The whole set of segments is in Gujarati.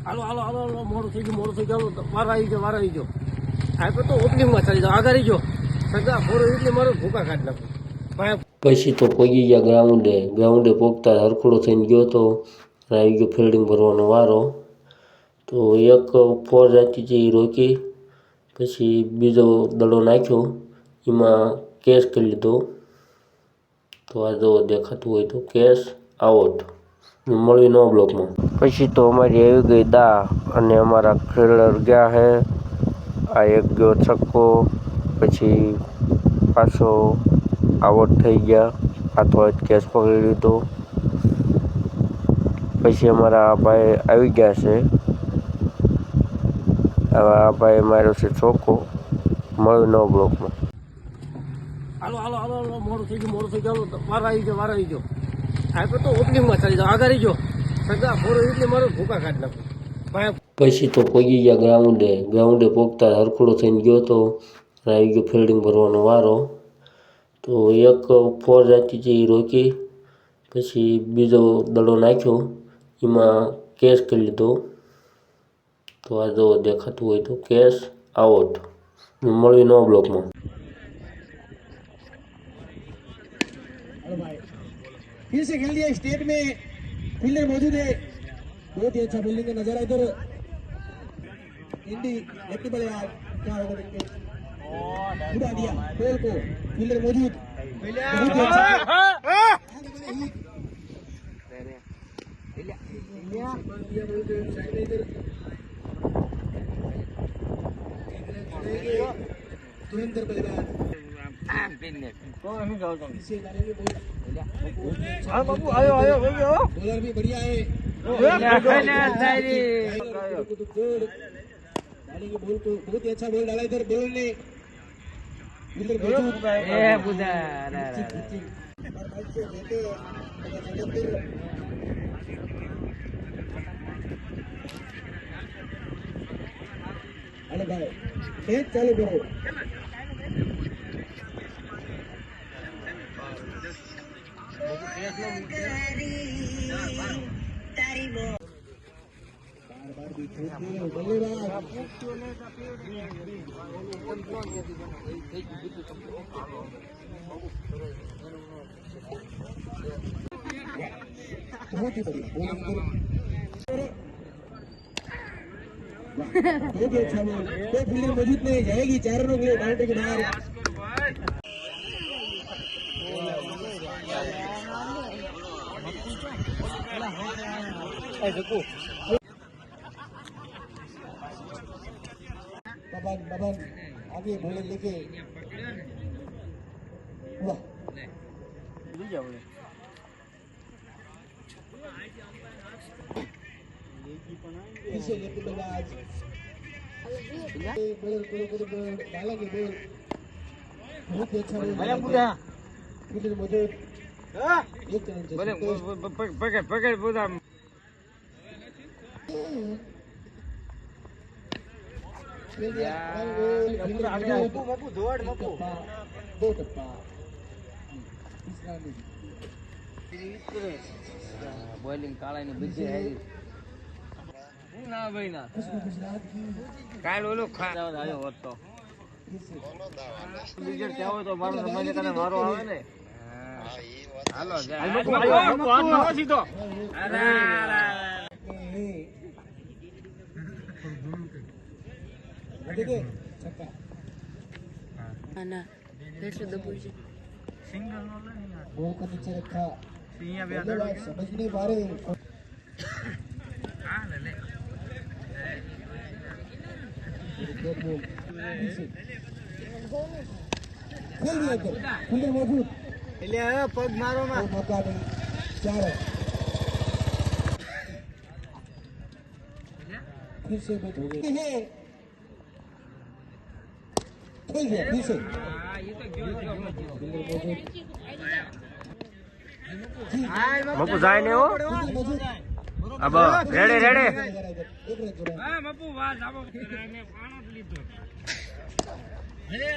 હાલો હાલો હાલો હાલો, મોડું થઈ ગયું. વાર આવી ગયો. આ તો ઓપનિંગમાં ચાલી જાઓ, આગળ ગયો સગા ફોરો એટલે મારો ભૂકા કાઢી નાખું. પછી તો પહોંચી ગયા ગ્રાઉન્ડે પહોંચતા હરખુડો થઈને ગયો તો આવી ગયો ફિલ્ડિંગ ભરવાનો વારો. તો એક ફોર જતી હતી એ રોકી, પછી બીજો દડો નાખ્યો, એમાં કેચ કરી લીધો. તો આ જો દેખાતું હોય તો કેચ આઉટ મળવી નવા બ્લોકમાં. પછી તો અમારી આવી ગઈ દા અને અમારા ખેલર ગયા છે. આ એક ગયો છક્કો, પછી પાછો આઉટ થઈ ગયા, હાથો કેચ પકડી લીધો. પછી અમારા ભાઈ આવી ગયા છે. હવે આ ભાઈ માર્યો છે ચોખ્ખો, મળ્યું નવ બ્લોકમાં. હાલો હાલો હાલો હાલો, મોડું થઈ ગયું. વાર આવી ગયો. આ તો ઓપનિંગમાં ચાલી જાઓ, આગળ ગયો સગા ફોરો એટલે મારો ભૂકા કાઢી નાખું. પછી તો પહોંચી ગયા ગ્રાઉન્ડે પહોંચતા હરખુડો થઈને ગયો તો આવી ગયો ફિલ્ડિંગ ભરવાનો વારો. તો એક ફોર જતી હતી એ રોકી, પછી બીજો દડો નાખ્યો, એમાં કેચ કરી લીધો. તો આ જો દેખાતું હોય તો કેચ આઉટ મળવી નવા બ્લોકમાં. फिर से खेल दिया स्टेट में, फील्डर मौजूद है, बहुत ही अच्छा फील्डिंग का नजारा इधर। इंडी लेफ्ट बल्लेबाज क्या होगा देखते हैं, उड़ा दिया बॉल को, फील्डर मौजूद, बहुत ही अच्छा तुरंत बल्लेबाज बॉलर भी बढ़िया है, डालेंगे बॉल को, बहुत ही अच्छा बॉल डाला इधर बॉलर ने, अलग भाई खेत चालू करो। बहुत ही बढ़िया, बहुत ही अच्छा बॉल, कोई फील्डर मौजूद नहीं, जाएगी 4 रनों के लिए बाउंड्री के बाहर। बबन आगे बॉलर लेके वाह पीछे लेके बल्लेबाज बॉलर डालेंगे बॉल, बहुत ही अच्छा फील्डर मौजूद, एक पकड़ पूरा दो टप्पा બોલિંગ કાળાની બીજી આવી ના ભાઈ ના કાલ ઓલો આવ્યો હોત તો વિકેટ ચાહો તો મારો સમય તને મારો આવે ને હાલો સીધો ना એટલું દબું છે सिंगल बॉल को नीचे रखा, समझ नहीं पा रहे, फील्डर मौजूद, પગ મારો માં मौका नहीं, 4 है, फिर से बैठ हो गए हैं, खेल गया फिर से મપુ જાય ને હો. अब રેડે હા બાપુ વાહ જાબો મેં પાણો જ લીધો. અરે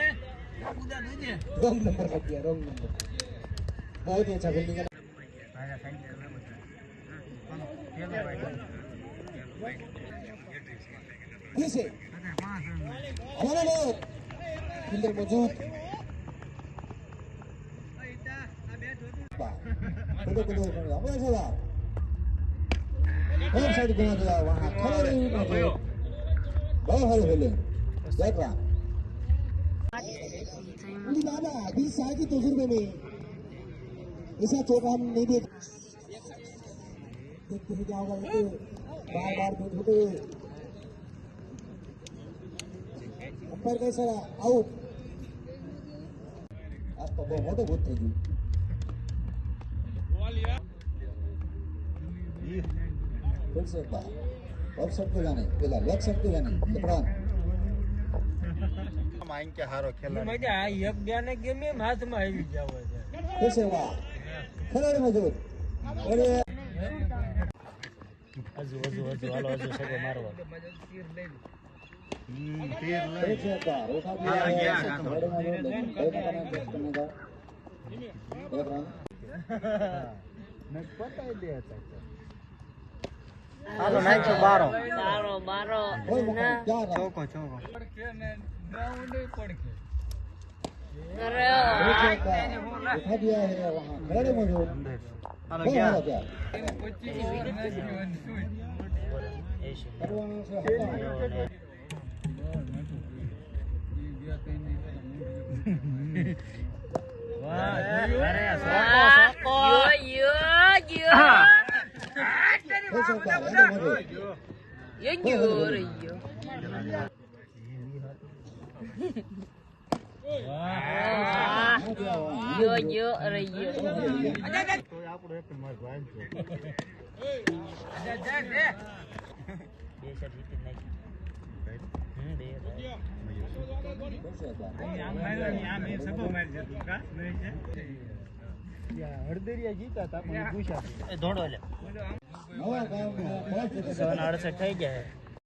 કુદા દે रॉन्ग नंबर कर दिया, रॉन्ग नंबर, बहुत ही अच्छा फील्डिंग से हमारा लोग फील्डर मौजूद कदो कदो हमारा जवाब और साइड गुना दिया वहां खड़ा नहीं मौजूद बहुत हर खेले देख रहा पूरी बाबा 20 साल की तजुर्बे में ऐसा चौका हम नहीं देखते हैं क्या होगा बार बार देखते अंपायर कैसा आउट आज तो बहुत बहुत थी फिर से बार ऑफ साइड पे जाने पहला लेग साइड पे जाने इमरान माइन के हारो खेला મજા આ એક બે ને ગેમ એમ હાથમાં આવી જાવ છે फिर से वाह खिलाड़ी मौजूद और ये હજુ હાલો હજુ સગો મારવા फिर से बार उठा दिया खिलाड़ी मौजूद लेकिन कोई पता नहीं कैच करने का देख रहा મેં પતાઈ દે હતા હાલો નાખ્યો બારો બારો कोई मौका क्या रहा ચોકો પડખે ને ગ્રાઉન્ડ પડખે અરે उठा दिया है वहाँ खिलाड़ी मौजूद હાલો क्या ગયા क्या 25 મેચ જીવન શું करवाने से हटा फिर से बार मौजूद આપણો એક માર ભાઈ છે બે શેર જીતી નાખી फिर से बार હળદરિયા જીતા હતા પણ પૂછ્યા ધોડો લે नवा गांव में 5 68 થઈ ગયા